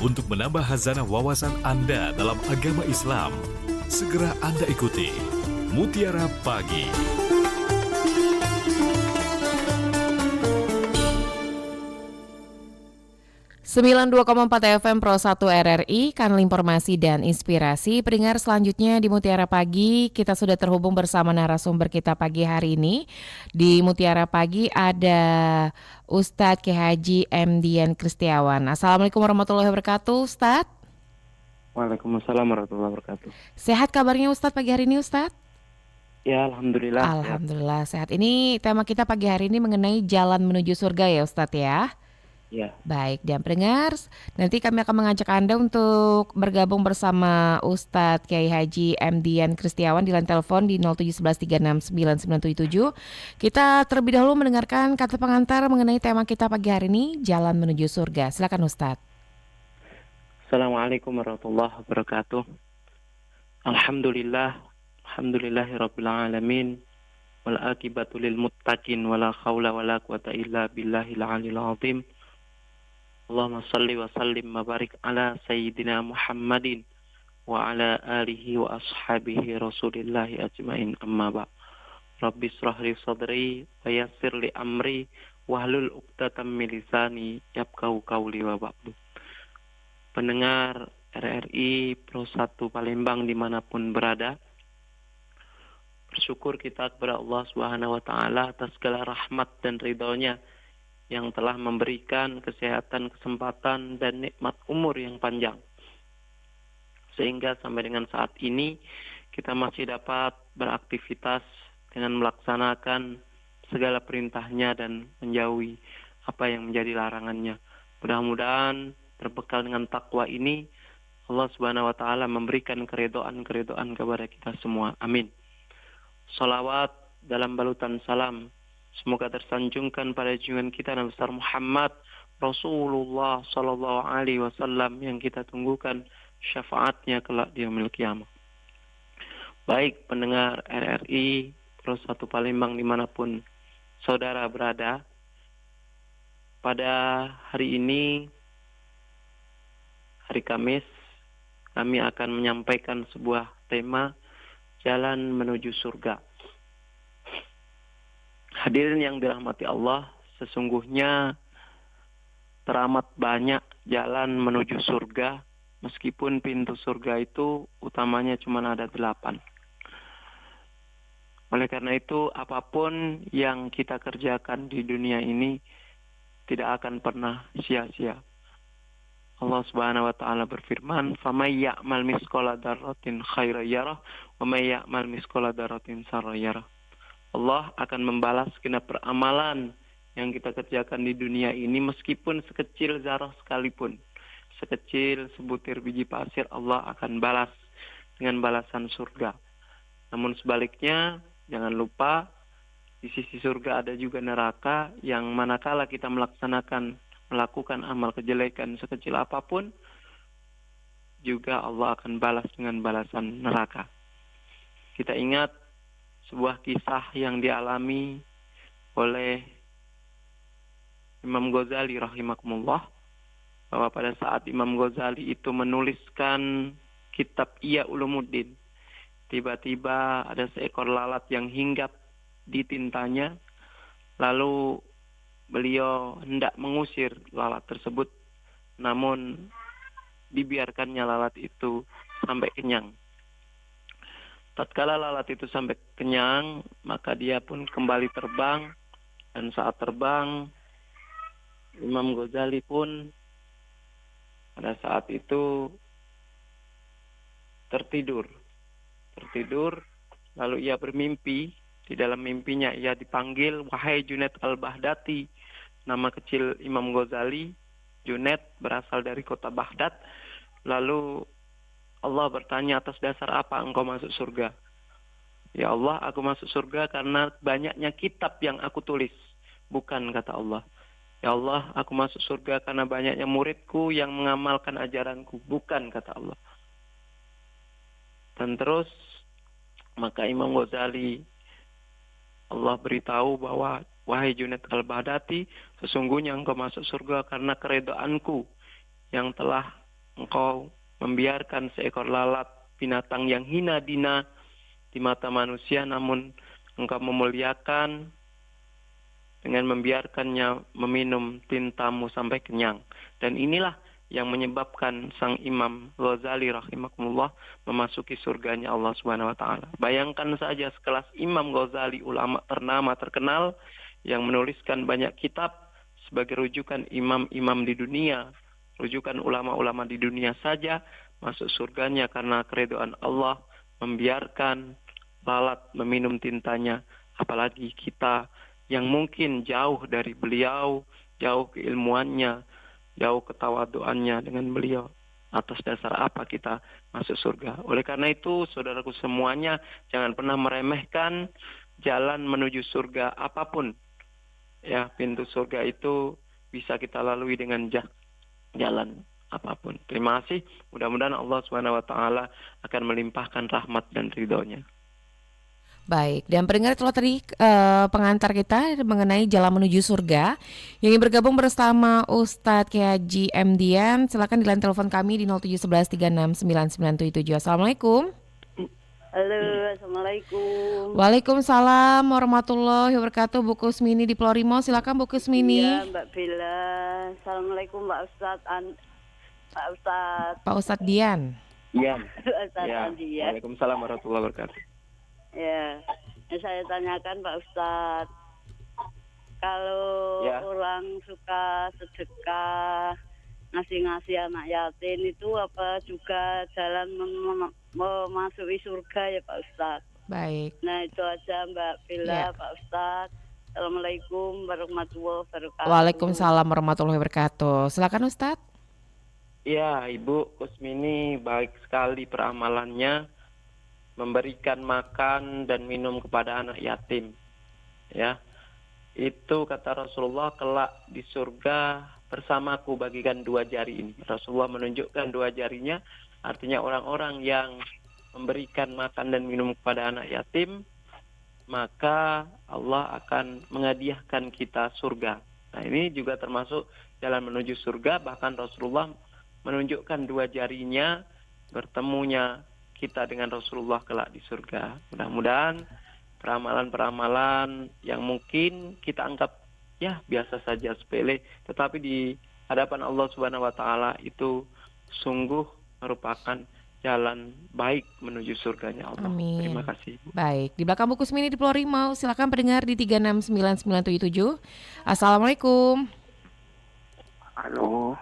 untuk menambah khazanah wawasan Anda dalam agama Islam. Segera Anda ikuti Mutiara Pagi. Sembilan 92,4 FM Pro 1 RRI, kanal informasi dan inspirasi. Pendengar selanjutnya di Mutiara Pagi, kita sudah terhubung bersama narasumber kita pagi hari ini. Di Mutiara Pagi ada Ustadz Kiai Haji M. Dian Kristiawan. Assalamualaikum warahmatullahi wabarakatuh, Ustadz. Waalaikumsalam warahmatullahi wabarakatuh. Sehat kabarnya Ustadz pagi hari ini, Ustadz? Ya, Alhamdulillah. Alhamdulillah sehat. Ini tema kita pagi hari ini mengenai jalan menuju surga ya Ustadz ya. Ya. Baik, dan pendengar, nanti kami akan mengajak Anda untuk bergabung bersama Ustadz Kiai Haji M. Dian Kristiawan di line telepon di 0711369977. Kita terlebih dahulu mendengarkan kata pengantar mengenai tema kita pagi hari ini, jalan menuju surga. Silakan Ustadz. Assalamualaikum warahmatullahi wabarakatuh. Alhamdulillahirabbil alamin. Wal aqibatu lil muttaqin wala haula wala quwata illa billahil aliyil azim. Allahumma salli wa sallim wa barik ala sayyidina Muhammadin wa ala alihi wa ashabihi rasulillahi ajmain, amma ba. Rabbi israh li sadri wa yassir li amri wahlul 'uqdatam min lisani yafqahu qawli wa ba'du. Pendengar RRI Pro 1 Palembang dimanapun berada, bersyukur kita kepada Allah Subhanahu wa taala atas segala rahmat dan ridhonya yang telah memberikan kesehatan, kesempatan, dan nikmat umur yang panjang. Sehingga sampai dengan saat ini kita masih dapat beraktivitas dengan melaksanakan segala perintahnya dan menjauhi apa yang menjadi larangannya. Mudah-mudahan berbekal dengan takwa ini, Allah Subhanahu wa taala memberikan keridhaan kepada kita semua. Amin. Salawat dalam balutan salam semoga tersanjungkan pada junjungan kita Nabi besar Muhammad Rasulullah sallallahu alaihi wasallam yang kita tunggukan syafaatnya kelak di yaumil qiyamah. Baik pendengar RRI Pro 1 Palembang dimanapun saudara berada, pada hari ini, hari Kamis, kami akan menyampaikan sebuah tema jalan menuju surga. Hadirin yang dirahmati Allah, sesungguhnya teramat banyak jalan menuju surga, meskipun pintu surga itu utamanya cuma ada 8. Oleh karena itu, apapun yang kita kerjakan di dunia ini tidak akan pernah sia-sia. Allah Subhanahu wa taala berfirman, "Famay ya'mal misqala dzarratin khairan yarah, wa may ya'mal misqala dzarratin syarran yarah." Allah akan membalas segenap peramalan yang kita kerjakan di dunia ini meskipun sekecil zarah sekalipun. Sekecil sebutir biji pasir, Allah akan balas dengan balasan surga. Namun sebaliknya, jangan lupa di sisi surga ada juga neraka yang manakala kita melakukan amal kejelekan sekecil apapun, juga Allah akan balas dengan balasan neraka. Kita ingat sebuah kisah yang dialami oleh Imam Ghazali rahimakumullah, bahwa pada saat Imam Ghazali itu menuliskan kitab Ihya Ulumuddin, tiba-tiba ada seekor lalat yang hinggap di tintanya, lalu beliau hendak mengusir lalat tersebut, namun dibiarkannya lalat itu sampai kenyang. Tatkala lalat itu sampai kenyang, maka dia pun kembali terbang, dan saat terbang, Imam Ghazali pun pada saat itu tertidur, lalu ia bermimpi. Di dalam mimpinya ia dipanggil, "Wahai Junaid al-Baghdadi." Nama kecil Imam Ghazali, Junaid, berasal dari kota Baghdad. Lalu Allah bertanya, "Atas dasar apa engkau masuk surga?" "Ya Allah, aku masuk surga karena banyaknya kitab yang aku tulis." "Bukan," kata Allah. "Ya Allah, aku masuk surga karena banyaknya muridku yang mengamalkan ajaranku." "Bukan," kata Allah. Dan terus, maka Imam Ghazali, Allah beritahu bahwa, "Wahai Junaid al-Baghdadi, sesungguhnya engkau masuk surga karena keredaanku yang telah engkau membiarkan seekor lalat, binatang yang hina dina di mata manusia, namun engkau memuliakan dengan membiarkannya meminum tintamu sampai kenyang. Dan inilah yang menyebabkan sang Imam Ghazali rahimahullah memasuki surganya Allah Subhanahu wa taala. Bayangkan saja sekelas Imam Ghazali, ulama ternama terkenal yang menuliskan banyak kitab sebagai rujukan imam-imam di dunia, rujukan ulama-ulama di dunia saja masuk surganya karena keridhaan Allah, membiarkan lalat meminum tintanya, apalagi kita yang mungkin jauh dari beliau, jauh keilmuannya, jauh ketawaduannya dengan beliau. Atas dasar apa kita masuk surga? Oleh karena itu, saudaraku semuanya, jangan pernah meremehkan jalan menuju surga apapun. Ya, pintu surga itu bisa kita lalui dengan jalan apapun. Terima kasih. Mudah-mudahan Allah Subhanahu wa taala akan melimpahkan rahmat dan ridhonya. Baik, dan pendengar itulah tadi pengantar kita mengenai jalan menuju surga. Yang ingin bergabung bersama Ustadz Kiai Haji M. Dian, silakan di line telepon kami di 0711369977. Assalamualaikum. Halo, assalamualaikum. Waalaikumsalam warahmatullahi wabarakatuh. Bu Kusmini di Plorimo, silakan Bu Kusmini. Iya, Mbak Bella. Assalamualaikum, Mbak Ustadz. Pak Ustadz. Pak Ustadz Dian. Iya. Ustadz Ya. Andi ya. Waalaikumsalam warahmatullahi wabarakatuh. Ya. Yang saya tanyakan Pak Ustadz, kalau Ya. orang suka sedekah, ngasih-ngasih anak yatim itu apa juga jalan memasuki surga ya Pak Ustadz? Baik. Nah itu aja Mbak Bella, Ya. Pak Ustadz. Assalamualaikum warahmatullahi wabarakatuh. Waalaikumsalam warahmatullahi wabarakatuh. Silakan Ustadz. Ya, Ibu Kusmini baik sekali peramalannya, memberikan makan dan minum kepada anak yatim. Ya. Itu kata Rasulullah, kelak di surga bersamaku bagikan dua jari ini. Rasulullah menunjukkan dua jarinya, artinya orang-orang yang memberikan makan dan minum kepada anak yatim, maka Allah akan menghadiahkan kita surga. Nah, ini juga termasuk jalan menuju surga. Bahkan Rasulullah menunjukkan dua jarinya, bertemunya kita dengan Rasulullah kelak di surga. Mudah-mudahan peramalan-peramalan yang mungkin kita anggap ya biasa saja, sepele, tetapi di hadapan Allah Subhanahu wa taala itu sungguh merupakan jalan baik menuju surganya Allah. Amin. Terima kasih. Baik, di belakang Bu Kusmini di Plorimo, silakan pendengar di 369977. Assalamualaikum. Halo.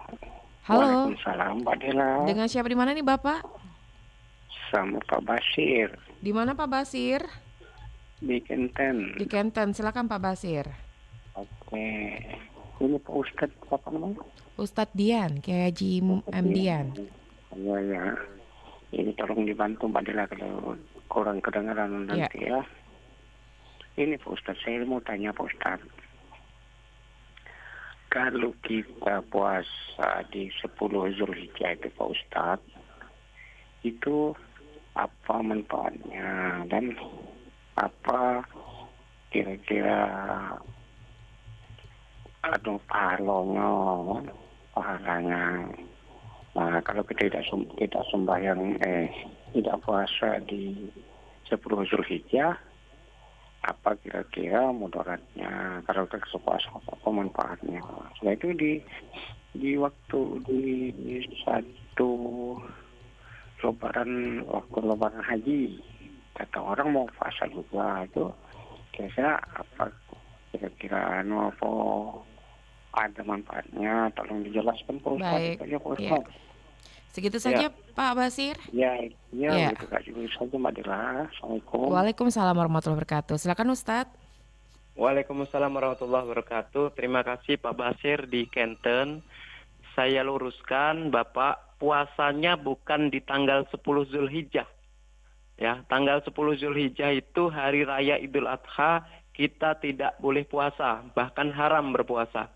Halo. Waalaikumsalam Mbak Dela. Dengan siapa di mana nih Bapak? Sama Pak Basir Di mana Pak Basir? di Kenten. Di Kenten. Silakan Pak Basir. Oke. Ini Pak Ustadz apa namanya? Ustadz Dian, Kiai Haji M. Dian. Iya ya. Ini tolong dibantu Mbak Dela kalau kurang kedengaran nanti ya. Ini Pak Ustadz, saya mau tanya Pak Ustadz. Kalau kita puasa di 10 Zulhijjah itu Pak Ustadz, itu apa manfaatnya dan apa kira-kira pahalanya. Nah, kalau kita tidak sembahyang tidak puasa di 10 Zulhijjah, apa kira-kira mudaratnya? Kalau kita puasa apa manfaatnya? Setelah itu di waktu di satu waktu lebaran haji, kata orang mau puasa juga, itu kira-kira apa kira-kira apa ada manfaatnya? Tolong dijelaskan Pak Ustadz. Baik. Itu aja, Pak Ya. Ustadz. Segitu saja Pak Basir. Ya, Ya. gitu saja Mbak Dela. Assalamualaikum. Waalaikumsalam warahmatullahi wabarakatuh. Silakan Ustadz. Waalaikumsalam warahmatullahi wabarakatuh. Terima kasih Pak Basir di Kenten. Saya luruskan, Bapak, puasanya bukan di tanggal 10 Zulhijjah. Ya, tanggal 10 Zulhijjah itu hari raya Idul Adha, kita tidak boleh puasa, bahkan haram berpuasa.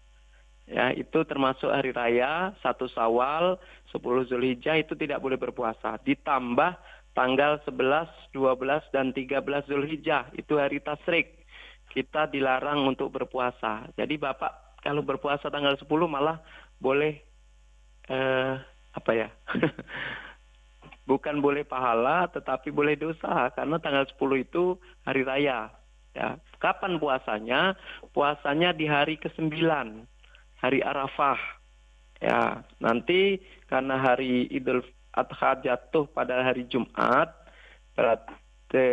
Ya, itu termasuk hari raya 1 Syawal, 10 Zulhijjah itu tidak boleh berpuasa. Ditambah tanggal 11, 12 dan 13 Zulhijjah itu hari tasyrik. Kita dilarang untuk berpuasa. Jadi Bapak kalau berpuasa tanggal 10 malah boleh Bukan boleh pahala, tetapi boleh dosa. Karena tanggal 10 itu hari raya. Ya. Kapan puasanya? Puasanya di hari ke-9, hari Arafah. Ya, nanti karena hari Idul Adha jatuh pada hari Jumat, berarti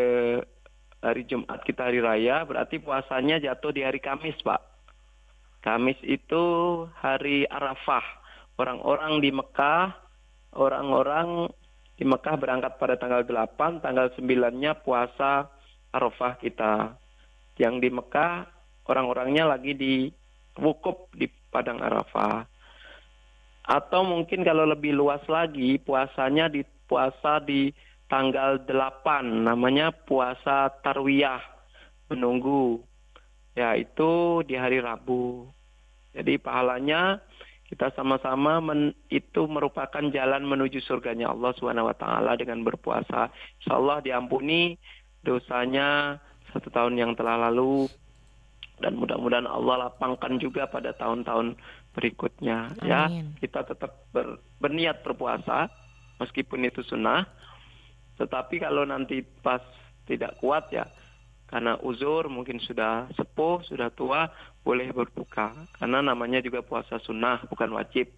hari Jumat kita hari raya, berarti puasanya jatuh di hari Kamis, Pak. Kamis itu hari Arafah. Orang-orang di Mekah berangkat pada tanggal 8, tanggal 9-nya puasa Arafah kita. Yang di Mekah, orang-orangnya lagi di wukuf di Padang Arafah. Atau mungkin kalau lebih luas lagi, puasa di tanggal 8, namanya puasa Tarwiyah, menunggu. Ya, itu di hari Rabu. Jadi pahalanya kita sama-sama itu merupakan jalan menuju surganya Allah SWT dengan berpuasa. Insyaallah diampuni dosanya 1 tahun yang telah lalu, dan mudah-mudahan Allah lapangkan juga pada tahun-tahun berikutnya. Amin. Ya, kita tetap berniat berpuasa meskipun itu sunnah. Tetapi kalau nanti pas tidak kuat ya, karena uzur mungkin sudah sepuh, sudah tua, boleh berbuka. Karena namanya juga puasa sunnah, bukan wajib.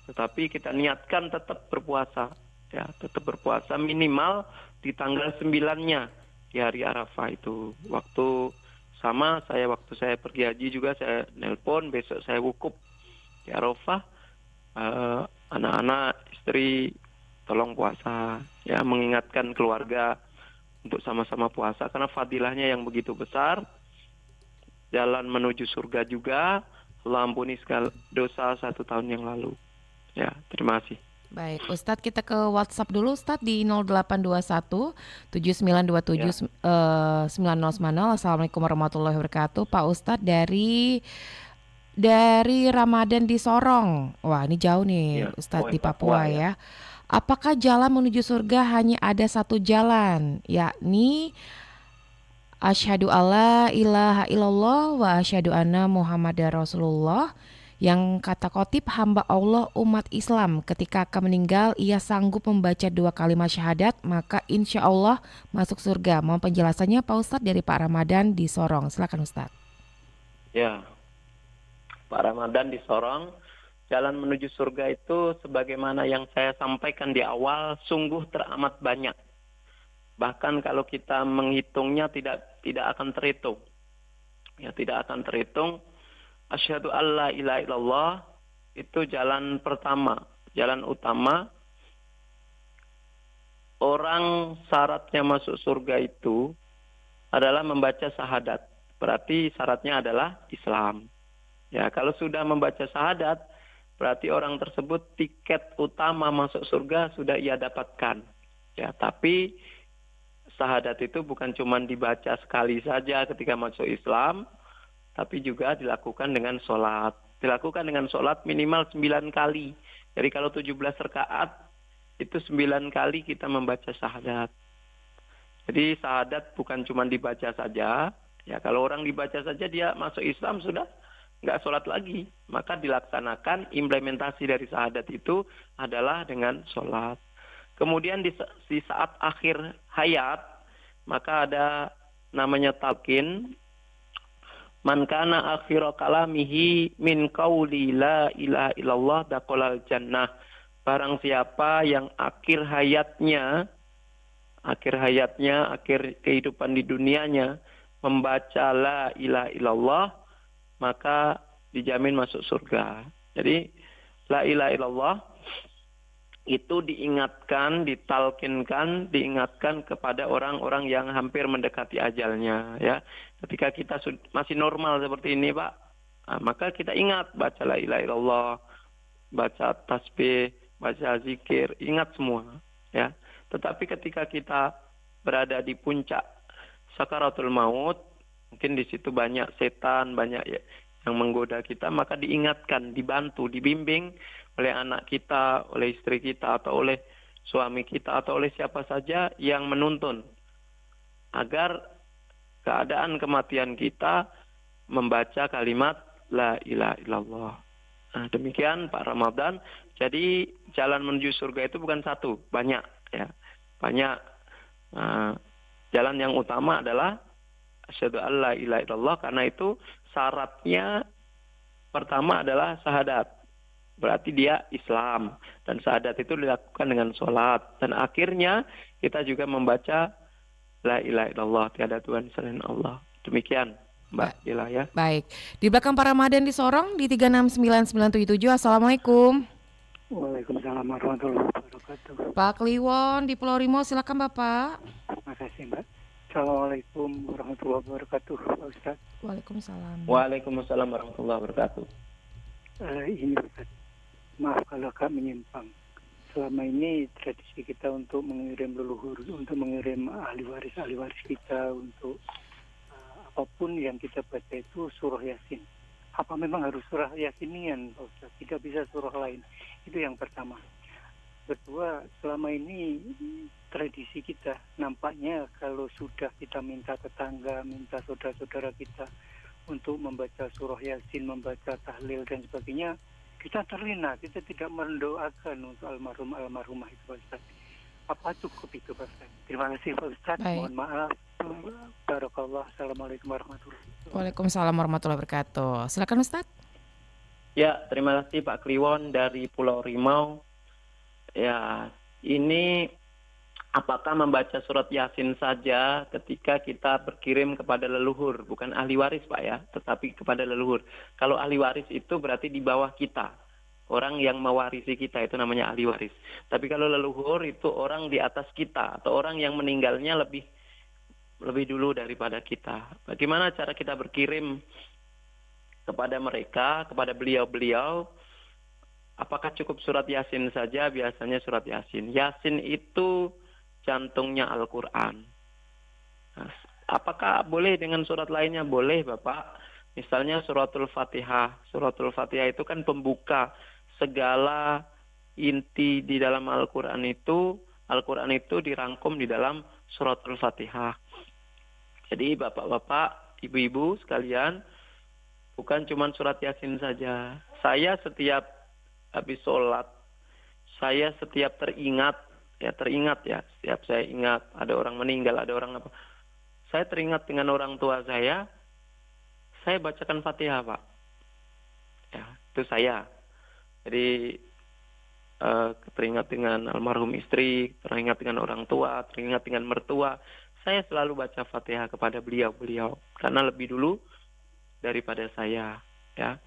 Tetapi kita niatkan tetap berpuasa. Ya, tetap berpuasa minimal di tanggal 9-nya di hari Arafah itu. Waktu saya pergi haji juga saya nelpon, besok saya wukuf di Arafah. Anak-anak, istri, tolong puasa. Ya, mengingatkan keluarga untuk sama-sama puasa karena fadilahnya yang begitu besar. Jalan menuju surga juga. Allah ampuni segala dosa 1 tahun yang lalu. Ya, terima kasih. Baik, Ustadz, kita ke WhatsApp dulu, Ustadz, di 0821 7927 9090. Assalamualaikum warahmatullahi wabarakatuh. Pak Ustadz dari Ramadan di Sorong. Wah, ini jauh nih, Ya, Ustadz, di Papua Papua, ya. Apakah jalan menuju surga hanya ada satu jalan, yakni asyhadu alla ilaha illallah wa asyhadu anna Muhammadar Rasulullah, yang kata khotib hamba Allah umat Islam ketika akan meninggal ia sanggup membaca 2 kalimat syahadat maka insya Allah masuk surga. Mohon penjelasannya Pak Ustadz dari Pak Ramadan di Sorong. Silakan Ustadz. Ya, Pak Ramadan di Sorong. Jalan menuju surga itu sebagaimana yang saya sampaikan di awal sungguh teramat banyak. Bahkan kalau kita menghitungnya tidak akan terhitung. Ya, tidak akan terhitung. Asyhadu alla ilaha illallah itu jalan pertama, jalan utama. Orang syaratnya masuk surga itu adalah membaca syahadat. Berarti syaratnya adalah Islam. Ya, kalau sudah membaca syahadat, berarti orang tersebut tiket utama masuk surga sudah ia dapatkan. Ya, tapi syahadat itu bukan cuma dibaca sekali saja ketika masuk Islam, tapi juga dilakukan dengan sholat. Dilakukan dengan sholat minimal 9 kali. Jadi kalau 17 rakaat, itu 9 kali kita membaca syahadat. Jadi syahadat bukan cuma dibaca saja. Ya, kalau orang dibaca saja dia masuk Islam sudah nggak sholat lagi. Maka dilaksanakan implementasi dari syahadat itu adalah dengan sholat. Kemudian di saat akhir hayat, maka ada namanya talqin. Man kana akhira kalamihi min qauli la ilaha illallah dakhalal jannah. Barang siapa yang akhir hayatnya, akhir kehidupan di dunianya membaca la ilaha illallah, maka dijamin masuk surga. Jadi la ilaha illallah itu diingatkan kepada orang-orang yang hampir mendekati ajalnya, ya. Ketika kita masih normal seperti ini, Pak, maka kita ingat baca la ilaha illallah, baca tasbih, baca zikir, ingat semua, ya. Tetapi ketika kita berada di puncak sakaratul maut, mungkin di situ banyak setan, banyak yang menggoda kita, maka diingatkan, dibantu, dibimbing oleh anak kita, oleh istri kita, atau oleh suami kita, atau oleh siapa saja yang menuntun agar keadaan kematian kita membaca kalimat la ilaha illallah. Nah, demikian Pak Ramadan. Jadi jalan menuju surga itu bukan satu, banyak ya. Banyak. Jalan yang utama adalah asyhadu alla ilaha illallah, karena itu syaratnya pertama adalah syahadat. Berarti dia Islam, dan syahadat itu dilakukan dengan sholat, dan akhirnya kita juga membaca la ilaha illallah, tiada Tuhan selain Allah. Demikian Mbak Dila ya. Baik. Di belakang Pak Ramadan di Sorong di 369977. Assalamualaikum. Waalaikumsalam warahmatullahi wabarakatuh. Pak Kliwon di Pulau Rimau, silakan Bapak. Makasih Mbak. Assalamualaikum warahmatullahi wabarakatuh Pak Ustadz. Waalaikumsalam. Waalaikumsalam warahmatullahi wabarakatuh. Ini Ustadz, maaf kalau agak menyimpang. Selama ini tradisi kita untuk mengirim leluhur, untuk mengirim ahli waris kita, untuk apapun yang kita baca itu surah Yasin. Apa memang harus surah Yasinian Pak Ustadz? Tidak bisa surah lain. Itu yang pertama. Kedua, selama ini tradisi kita nampaknya kalau sudah kita minta tetangga, minta saudara-saudara kita untuk membaca surah Yasin, membaca tahlil dan sebagainya, kita terlena, kita tidak mendoakan untuk almarhumah itu Pak Ustaz. Apa cukup itu Pak Ustaz? Terima kasih Pak Ustaz. Mohon maaf. Barakallah. Assalamualaikum warahmatullahi wabarakatuh. Waalaikumsalam warahmatullahi wabarakatuh. Silakan Ustaz. Ya, terima kasih Pak Kliwon dari Pulau Rimau. Ya, ini apakah membaca surat Yasin saja ketika kita berkirim kepada leluhur, bukan ahli waris Pak ya, tetapi kepada leluhur. Kalau ahli waris itu berarti di bawah kita, orang yang mewarisi kita itu namanya ahli waris. Tapi kalau leluhur itu orang di atas kita atau orang yang meninggalnya lebih dulu daripada kita. Bagaimana cara kita berkirim kepada mereka, kepada beliau-beliau? Apakah cukup surat Yasin saja? Biasanya surat Yasin. Yasin itu jantungnya Al-Quran. Nah, apakah boleh dengan surat lainnya? Boleh Bapak. Misalnya suratul Fatihah. Suratul Fatihah itu kan pembuka segala inti di dalam Al-Quran itu. Al-Quran itu dirangkum di dalam suratul Fatihah. Jadi bapak-bapak, ibu-ibu sekalian, bukan cuma surat Yasin saja. Saya setiap habis sholat, saya setiap teringat ya, setiap saya ingat ada orang meninggal, ada orang apa, saya teringat dengan orang tua saya bacakan Fatihah Pak. Ya, itu saya. Jadi teringat dengan almarhum istri, teringat dengan orang tua, teringat dengan mertua, saya selalu baca Fatihah kepada beliau-beliau karena lebih dulu daripada saya, ya.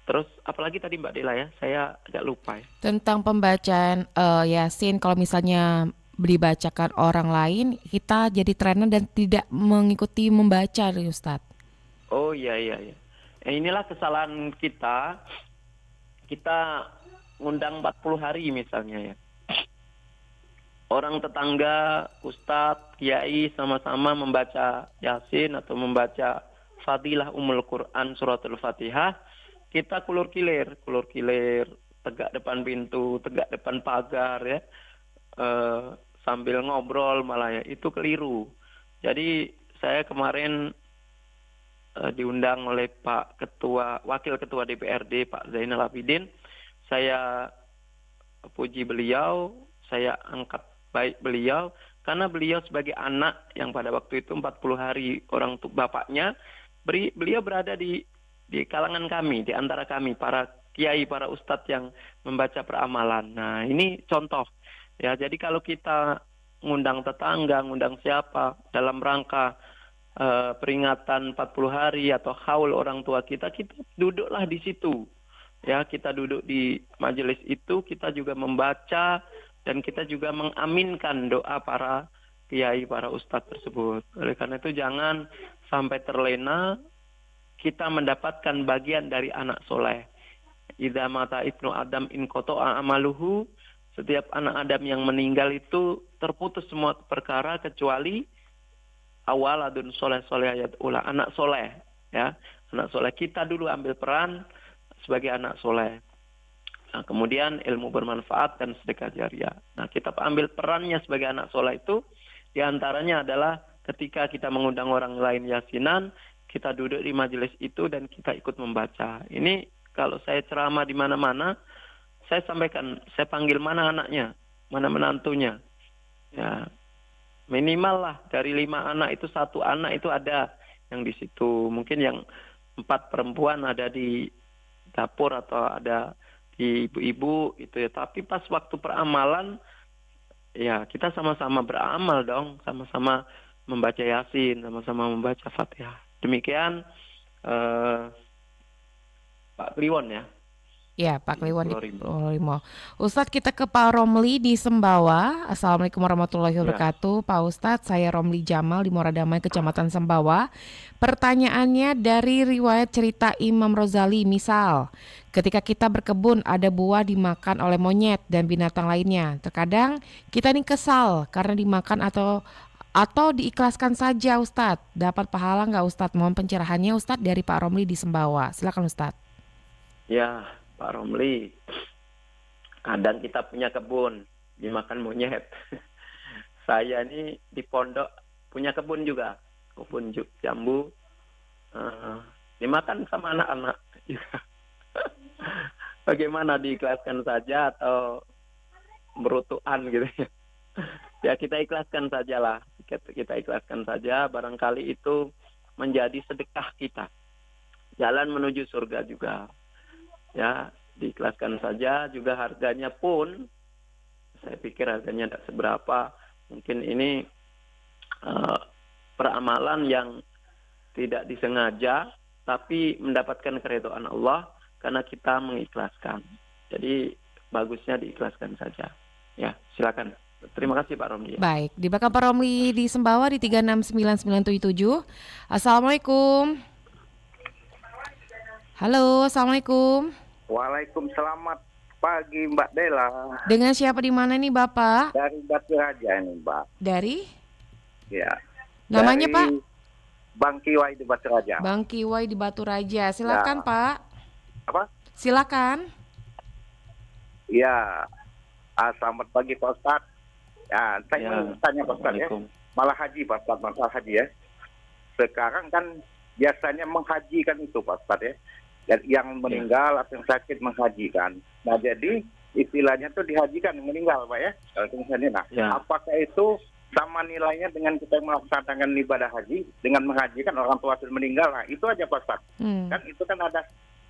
Terus apalagi tadi Mbak Dela ya, saya agak lupa ya. Tentang pembacaan Yasin, kalau misalnya dibacakan orang lain, kita jadi trainer dan tidak mengikuti membaca Ustadz. Oh iya. Inilah kesalahan kita. Kita ngundang 40 hari misalnya ya. Orang tetangga, Ustadz, Kiai sama-sama membaca Yasin atau membaca Fadilah Ummul Quran Suratul Fatihah. Kita kulur-kilir, tegak depan pintu, tegak depan pagar ya, sambil ngobrol malah ya, itu keliru. Jadi saya kemarin diundang oleh Pak Ketua, Wakil Ketua DPRD Pak Zainal Abidin, saya puji beliau, saya angkat baik beliau, karena beliau sebagai anak yang pada waktu itu 40 hari orang bapaknya, beliau berada di kalangan kami, di antara kami, para kiai, para ustadz yang membaca peramalan. Nah, ini contoh. Ya, jadi kalau kita ngundang tetangga, ngundang siapa, dalam rangka peringatan 40 hari atau haul orang tua kita duduklah di situ. Ya, kita duduk di majelis itu, kita juga membaca, dan kita juga mengaminkan doa para kiai, para ustadz tersebut. Oleh karena itu jangan sampai terlena kita mendapatkan bagian dari anak soleh. Idza mata ibnu Adam in qata'a amaluhu, setiap anak Adam yang meninggal itu terputus semua perkara kecuali awaladun soleh ayat ula, anak soleh ya. Anak soleh, kita dulu ambil peran sebagai anak soleh. Nah, kemudian ilmu bermanfaat dan sedekah jariah. Nah, kita ambil perannya sebagai anak soleh itu diantaranya adalah ketika kita mengundang orang lain yasinan, kita duduk di majelis itu dan kita ikut membaca. Ini kalau saya ceramah di mana-mana, saya sampaikan, saya panggil mana anaknya, mana menantunya. Ya, minimal lah dari 5 anak itu 1 anak itu ada yang di situ. Mungkin yang 4 perempuan ada di dapur atau ada di ibu-ibu itu ya. Tapi pas waktu peramalan, ya kita sama-sama beramal dong, sama-sama membaca Yasin, sama-sama membaca Fatihah. Demikian Pak Kliwon ya. Ya, Pak Kliwon di Pulau Rimau. Pulau Rimau. Ustadz, kita ke Pak Romli di Sembawa. Assalamualaikum warahmatullahi wabarakatuh. Pak Ustadz, saya Romli Jamal di Muara Damai, Kecamatan Sembawa. Pertanyaannya dari riwayat cerita Imam Rozali, misal ketika kita berkebun ada buah dimakan oleh monyet dan binatang lainnya. Terkadang kita ini kesal karena dimakan atau diikhlaskan saja, Ustadz. Dapat pahala nggak, Ustadz? Mohon pencerahannya, Ustadz, dari Pak Romli di Sembawa. Silakan, Ustadz. Ya, Pak Romli, kadang kita punya kebun dimakan monyet. Saya ini di pondok punya kebun juga, kebun jambu, dimakan sama anak-anak. Bagaimana, diikhlaskan saja atau berutuhan gitu ya? Ya kita ikhlaskan sajalah, kita ikhlaskan saja. Barangkali itu menjadi sedekah kita, jalan menuju surga juga. Ya, diikhlaskan saja. Juga harganya pun saya pikir harganya tidak seberapa. Mungkin ini peramalan yang tidak disengaja tapi mendapatkan keridhaan Allah karena kita mengikhlaskan. Jadi bagusnya diikhlaskan saja. Ya, silakan. Terima kasih Pak Romli. Baik, di belakang Pak Romli di Sembawa di 369977. Assalamualaikum. Halo, assalamualaikum. Waalaikumsalam, selamat pagi Mbak Dela. Dengan siapa di mana nih Bapak? Dari Batu Raja ini Mbak. Dari? Ya. Namanya Dari Pak? Bang Kiwai di Batu Raja. Bang Kiwai di Batu Raja. Silakan Ya. Pak. Apa? Silakan. Ya. Selamat pagi Pak Ustadz. Ya, saya mau tanya Pak Ustadz ya. Malah haji Pak Ustadz, masalah haji ya. Sekarang kan biasanya menghajikan itu Pak Ustadz ya. Dan yang meninggal atau yang sakit menghajikan. Nah jadi istilahnya tuh dihajikan meninggal Pak ya. Kalau misalnya, nah apakah itu sama nilainya dengan kita melaksanakan ibadah haji dengan menghajikan orang tua sudah meninggal? Nah itu aja Pak Ustadz. Kan itu kan ada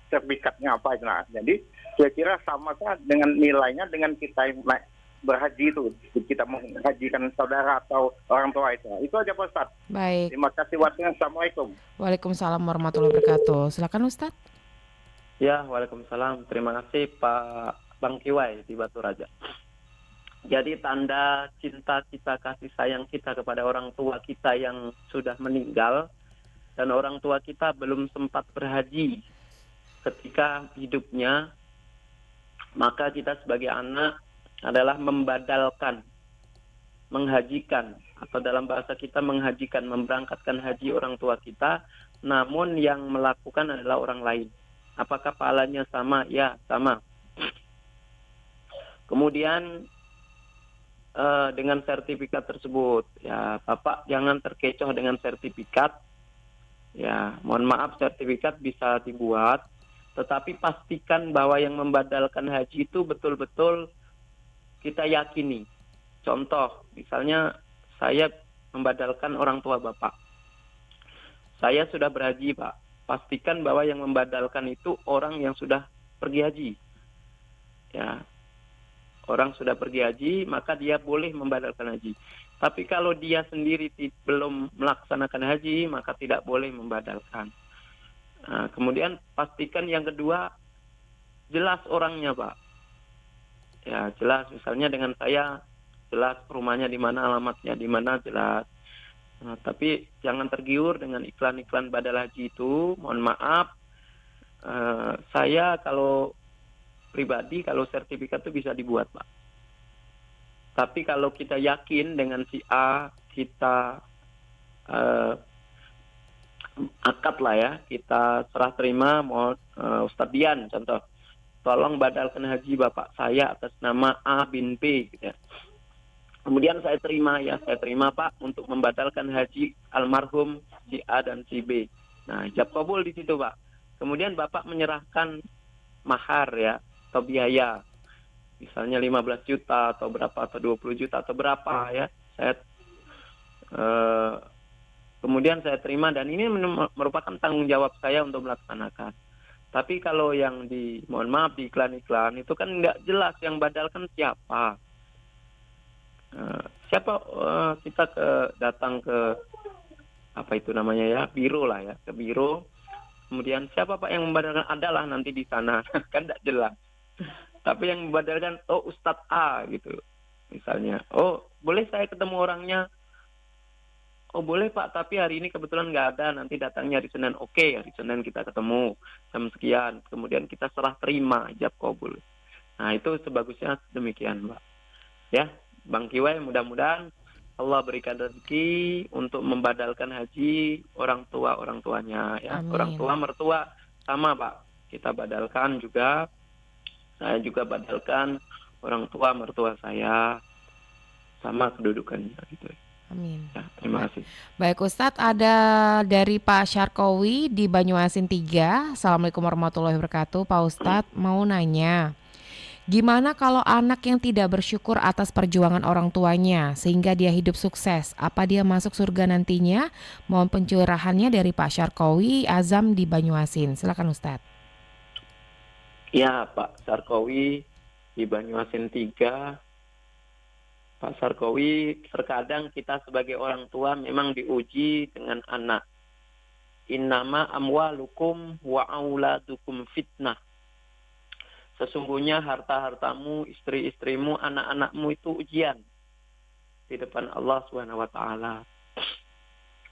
sertifikatnya apa itu. Nah jadi saya kira samakah dengan nilainya dengan kita berhaji itu, kita menghajikan saudara atau orang tua itu. Itu aja Pak Ustadz. Baik. Terima kasih waktunya. Assalamualaikum. Waalaikumsalam warahmatullahi wabarakatuh. Silakan Ustadz. Ya, waalaikumsalam. Terima kasih Pak Bang Kiwai di Batu Raja. Jadi tanda cinta kita, kasih sayang kita kepada orang tua kita yang sudah meninggal dan orang tua kita belum sempat berhaji ketika hidupnya, maka kita sebagai anak adalah membadalkan, menghajikan, atau dalam bahasa kita menghajikan, memberangkatkan haji orang tua kita, namun yang melakukan adalah orang lain. Apakah pahalanya sama? Ya, sama. Kemudian dengan sertifikat tersebut, ya Bapak jangan terkecoh dengan sertifikat. Ya, mohon maaf, sertifikat bisa dibuat, tetapi pastikan bahwa yang membadalkan haji itu betul-betul kita yakini. Contoh, misalnya saya membadalkan orang tua Bapak. Saya sudah berhaji, Pak. Pastikan bahwa yang membadalkan itu orang yang sudah pergi haji. Ya. Orang sudah pergi haji, maka dia boleh membadalkan haji. Tapi kalau dia sendiri belum melaksanakan haji, maka tidak boleh membadalkan. Nah, kemudian pastikan yang kedua, jelas orangnya, Pak. Ya, jelas. Misalnya dengan saya, jelas rumahnya di mana, alamatnya di mana, jelas. Nah, tapi jangan tergiur dengan iklan-iklan badal haji itu. Mohon maaf, saya kalau pribadi, kalau sertifikat itu bisa dibuat, Pak. Tapi kalau kita yakin dengan si A, kita akad lah ya, kita serah terima, mau Ustadz Dian contoh, tolong badalkan haji bapak saya atas nama A bin B, gitu ya. Kemudian saya terima Pak untuk membadalkan haji almarhum si A dan si B. Nah, ijab kabul di situ Pak. Kemudian Bapak menyerahkan mahar ya atau biaya. misalnya 15 juta atau berapa atau 20 juta atau berapa ya. Saya kemudian saya terima dan ini merupakan tanggung jawab saya untuk melaksanakan. Tapi kalau yang mohon maaf di iklan-iklan itu kan nggak jelas yang badalkan siapa. Kita datang ke apa itu namanya ya, biro lah ya, ke biro. Kemudian siapa Pak yang membadalkan, adalah nanti di sana kan tidak jelas. Tapi yang membadalkan Ustadz A gitu misalnya. Boleh saya ketemu orangnya? Boleh Pak, tapi hari ini kebetulan nggak ada, nanti datangnya hari Senin. Oke, hari Senin kita ketemu jam sekian. Kemudian kita serah terima ijab kabul. Nah itu sebagusnya demikian Mbak. Ya, Bang Kiwai, mudah-mudahan Allah berikan rezeki untuk membadalkan haji orang tuanya ya. Amin. Orang tua mertua sama Pak, kita badalkan juga. Saya juga badalkan orang tua mertua saya, sama kedudukannya gitu. Amin. Ya, terima kasih. Baik Ustadz, ada dari Pak Syarkowi di Banyuasin 3. Assalamualaikum warahmatullahi wabarakatuh. Pak Ustadz mau nanya, gimana kalau anak yang tidak bersyukur atas perjuangan orang tuanya sehingga dia hidup sukses? Apa dia masuk surga nantinya? Mohon pencurahannya dari Pak Syarkowi Azam di Banyuasin. Silakan Ustadz. Ya Pak Syarkowi di Banyuasin 3. Pak Syarkowi, terkadang kita sebagai orang tua memang diuji dengan anak. Innama amwalukum wa auladukum fitnah. Sesungguhnya harta-hartamu, istri-istrimu, anak-anakmu itu ujian di depan Allah SWT.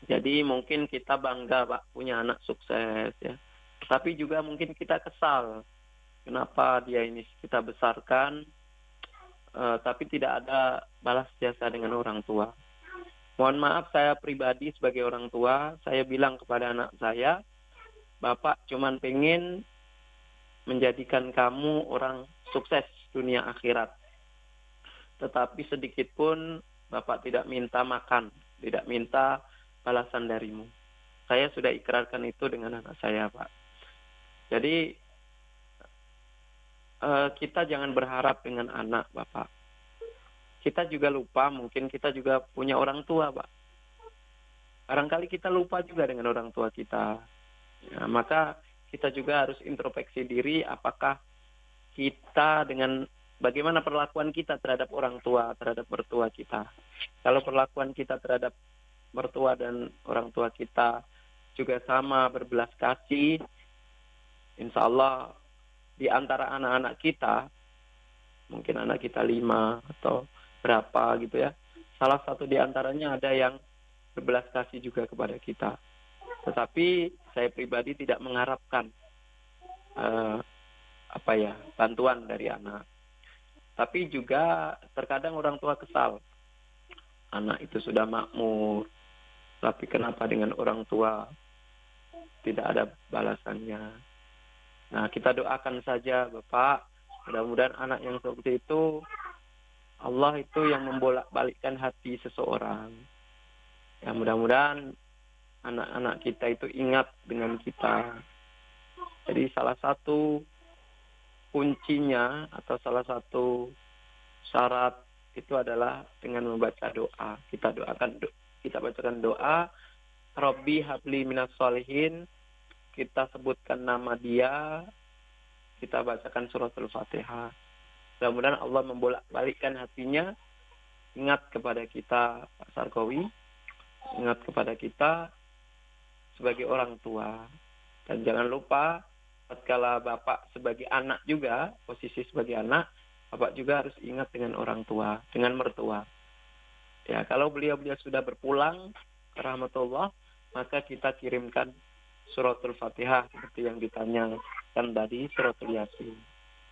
Jadi mungkin kita bangga Pak punya anak sukses ya. Tapi juga mungkin kita kesal. Kenapa dia ini kita besarkan tapi tidak ada balas jasa dengan orang tua. Mohon maaf, saya pribadi sebagai orang tua, saya bilang kepada anak saya, Bapak cuman pengen menjadikan kamu orang sukses dunia akhirat. Tetapi sedikit pun Bapak tidak minta makan, tidak minta balasan darimu. Saya sudah ikrarkan itu dengan anak saya, Pak. Jadi kita jangan berharap dengan anak, Bapak. Kita juga lupa, mungkin kita juga punya orang tua, Pak. Barangkali kita lupa juga dengan orang tua kita. Ya, maka kita juga harus introspeksi diri, apakah kita dengan bagaimana perlakuan kita terhadap orang tua, terhadap mertua kita. Kalau perlakuan kita terhadap mertua dan orang tua kita juga sama berbelas kasih, insya Allah di antara anak-anak kita, mungkin anak kita 5 atau berapa gitu ya, salah satu di antaranya ada yang berbelas kasih juga kepada kita. Tetapi saya pribadi tidak mengharapkan bantuan dari anak. Tapi juga terkadang orang tua kesal, anak itu sudah makmur, tapi kenapa dengan orang tua tidak ada balasannya. Nah, kita doakan saja Bapak, mudah-mudahan anak yang seperti itu, Allah itu yang membolak-balikkan hati seseorang. Ya, mudah-mudahan anak-anak kita itu ingat dengan kita. Jadi salah satu kuncinya atau salah satu syarat itu adalah dengan membaca doa. Kita bacakan doa, Rabbi habli minas sholihin. Kita sebutkan nama dia, kita bacakan surat Al-Fatihah. Mudah-mudahan Allah membolak-balikkan hatinya, ingat kepada kita, Pak Syarkowi, ingat kepada kita sebagai orang tua. Dan jangan lupa, tatkala Bapak sebagai anak juga, posisi sebagai anak, Bapak juga harus ingat dengan orang tua, dengan mertua. Ya, kalau beliau-beliau sudah berpulang ke rahmatullah, maka kita kirimkan suratul Fatihah seperti yang ditanyakan tadi, suratul Yasin.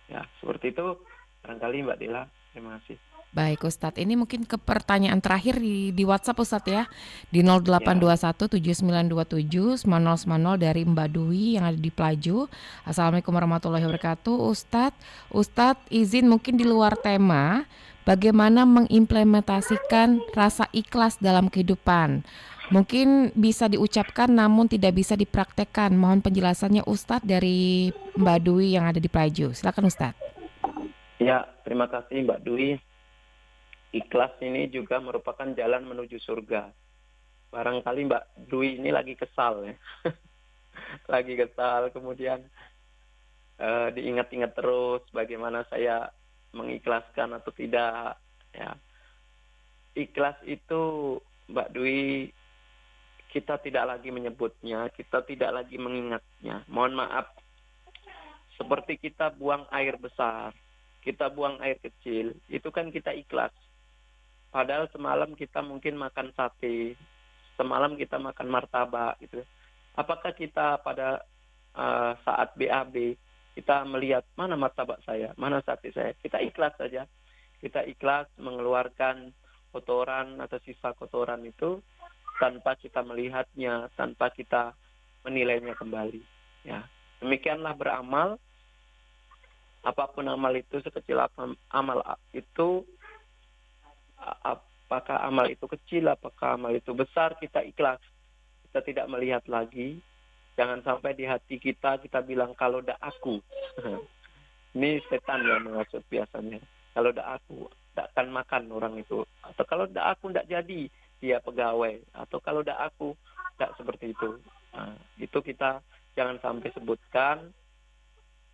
Ya, seperti itu barangkali Mbak Dila. Terima kasih. Baik Ustadz, ini mungkin ke pertanyaan terakhir di WhatsApp Ustadz ya, di 0821 7927 9010 dari Mbak Dwi yang ada di Pelaju. Assalamualaikum warahmatullahi wabarakatuh. Ustadz izin mungkin di luar tema, bagaimana mengimplementasikan rasa ikhlas dalam kehidupan? Mungkin bisa diucapkan namun tidak bisa dipraktekkan. Mohon penjelasannya Ustadz dari Mbak Dwi yang ada di Pelaju. Silakan Ustadz. Ya, terima kasih Mbak Dwi. Ikhlas ini juga merupakan jalan menuju surga. Barangkali Mbak Dwi ini lagi kesal ya. Lagi kesal, kemudian diingat-ingat terus bagaimana saya mengikhlaskan atau tidak. Ya, ikhlas itu Mbak Dwi, kita tidak lagi menyebutnya, kita tidak lagi mengingatnya. Mohon maaf, seperti kita buang air besar, kita buang air kecil, itu kan kita ikhlas. Padahal semalam kita mungkin makan sate, semalam kita makan martabak gitu. Apakah kita pada saat BAB kita melihat mana martabak saya, mana sate saya? Kita ikhlas saja. Kita ikhlas mengeluarkan kotoran atau sisa kotoran itu tanpa kita melihatnya, tanpa kita menilainya kembali. Ya, demikianlah beramal. Apapun amal itu, sekecil apa amal itu, apakah amal itu kecil, apakah amal itu besar, kita ikhlas. Kita tidak melihat lagi. Jangan sampai di hati kita bilang kalau dak aku. Ini setan yang mengasut biasanya. Kalau dak aku, dak akan makan orang itu. Atau kalau dak aku dak jadi dia pegawai. Atau kalau dak aku dak seperti itu. Nah, itu kita jangan sampai sebutkan.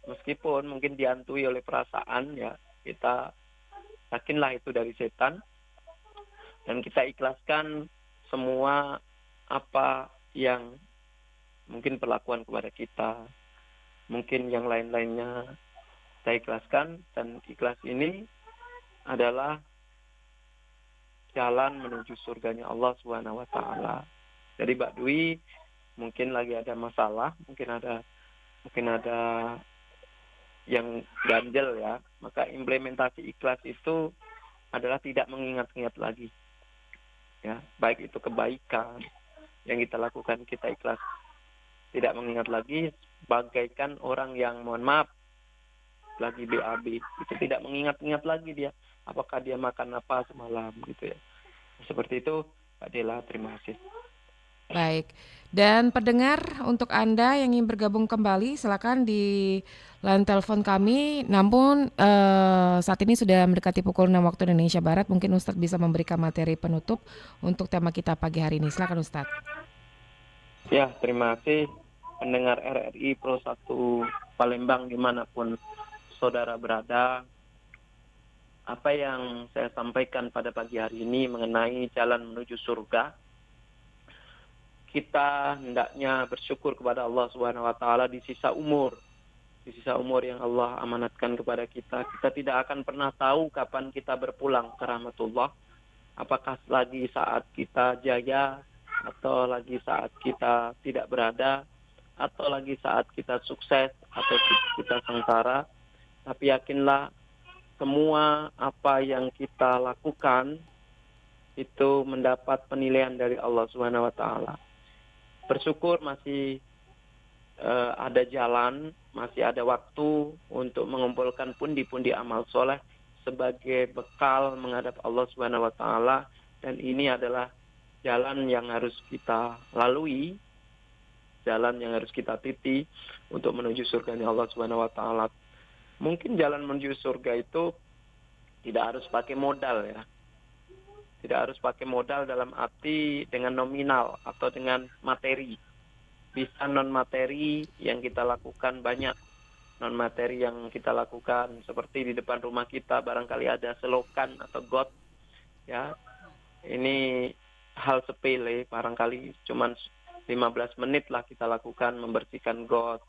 Meskipun mungkin dihantui oleh perasaan ya, kita yakinlah itu dari setan. Dan kita ikhlaskan semua apa yang mungkin perlakuan kepada kita, mungkin yang lain-lainnya kita ikhlaskan. Dan ikhlas ini adalah jalan menuju surganya Allah Subhanahu wa taala. Jadi Mbak Dwi mungkin lagi ada masalah, mungkin ada yang ganjel ya, maka implementasi ikhlas itu adalah tidak mengingat-ingat lagi. Ya, baik itu kebaikan yang kita lakukan, kita ikhlas. Tidak mengingat lagi, bagaikan orang yang mohon maaf lagi BAB, itu tidak mengingat-ingat lagi dia apakah dia makan apa semalam gitu ya. Seperti itu Pak Dela, terima kasih. Baik, dan pendengar, untuk Anda yang ingin bergabung kembali, silakan di line telepon kami. Namun saat ini sudah mendekati pukul 6 waktu Indonesia Barat. Mungkin Ustadz bisa memberikan materi penutup untuk tema kita pagi hari ini. Silakan Ustadz. Ya, terima kasih pendengar RRI Pro 1 Palembang dimanapun saudara berada. Apa yang saya sampaikan pada pagi hari ini mengenai jalan menuju surga, kita hendaknya bersyukur kepada Allah Subhanahu wa taala di sisa umur yang Allah amanatkan kepada kita. Kita tidak akan pernah tahu kapan kita berpulang ke rahmatullah. Apakah lagi saat kita jaya, atau lagi saat kita tidak berada, atau lagi saat kita sukses atau kita sengsara. Tapi yakinlah semua apa yang kita lakukan itu mendapat penilaian dari Allah Subhanahu wa taala. Bersyukur masih ada jalan, masih ada waktu untuk mengumpulkan pundi-pundi amal soleh sebagai bekal menghadap Allah Subhanahu wa taala, dan ini adalah jalan yang harus kita lalui, jalan yang harus kita titi untuk menuju surganya Allah Subhanahu wa taala. Mungkin jalan menuju surga itu tidak harus pakai modal ya. Tidak harus pakai modal dalam arti dengan nominal atau dengan materi. Bisa non materi yang kita lakukan banyak. Non materi yang kita lakukan seperti di depan rumah kita barangkali ada selokan atau got ya. Ini hal sepele, barangkali cuman 15 menit lah kita lakukan membersihkan got,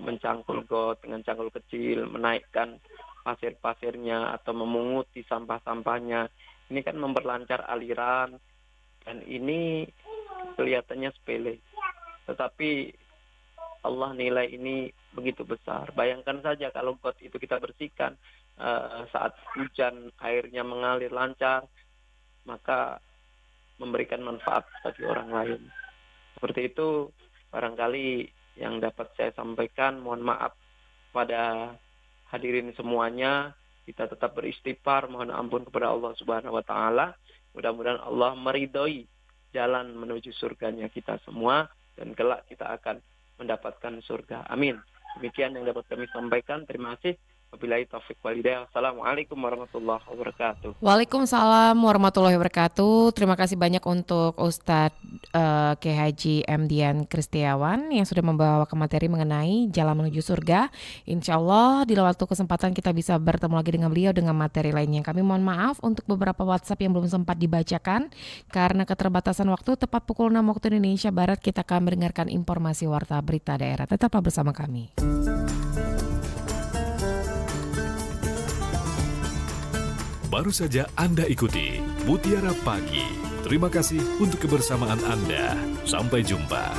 mencangkul got dengan cangkul kecil, menaikkan pasir-pasirnya atau memunguti sampah-sampahnya. Ini kan memperlancar aliran, dan ini kelihatannya sepele. Tetapi Allah nilai ini begitu besar. Bayangkan saja kalau got itu kita bersihkan, saat hujan airnya mengalir lancar, maka memberikan manfaat bagi orang lain. Seperti itu barangkali yang dapat saya sampaikan. Mohon maaf pada hadirin semuanya. Kita tetap beristighfar, mohon ampun kepada Allah Subhanahu wa taala. Mudah-mudahan Allah meridhoi jalan menuju surganya kita semua, dan kelak kita akan mendapatkan surga. Amin. Demikian yang dapat kami sampaikan. Terima kasih. Wabillahi taufiq walhidayah. Assalamualaikum warahmatullahi wabarakatuh. Waalaikumsalam warahmatullahi wabarakatuh. Terima kasih banyak untuk Ustadz Kiai Haji M. Dian Kristiawan yang sudah membawa materi mengenai jalan menuju surga. Insya Allah di waktu kesempatan kita bisa bertemu lagi dengan beliau dengan materi lainnya. Kami mohon maaf untuk beberapa WhatsApp yang belum sempat dibacakan karena keterbatasan waktu. Tepat pukul 6 waktu Indonesia Barat kita akan mendengarkan informasi warta berita daerah. Tetaplah bersama kami. Baru saja Anda ikuti Mutiara Pagi. Terima kasih untuk kebersamaan Anda. Sampai jumpa.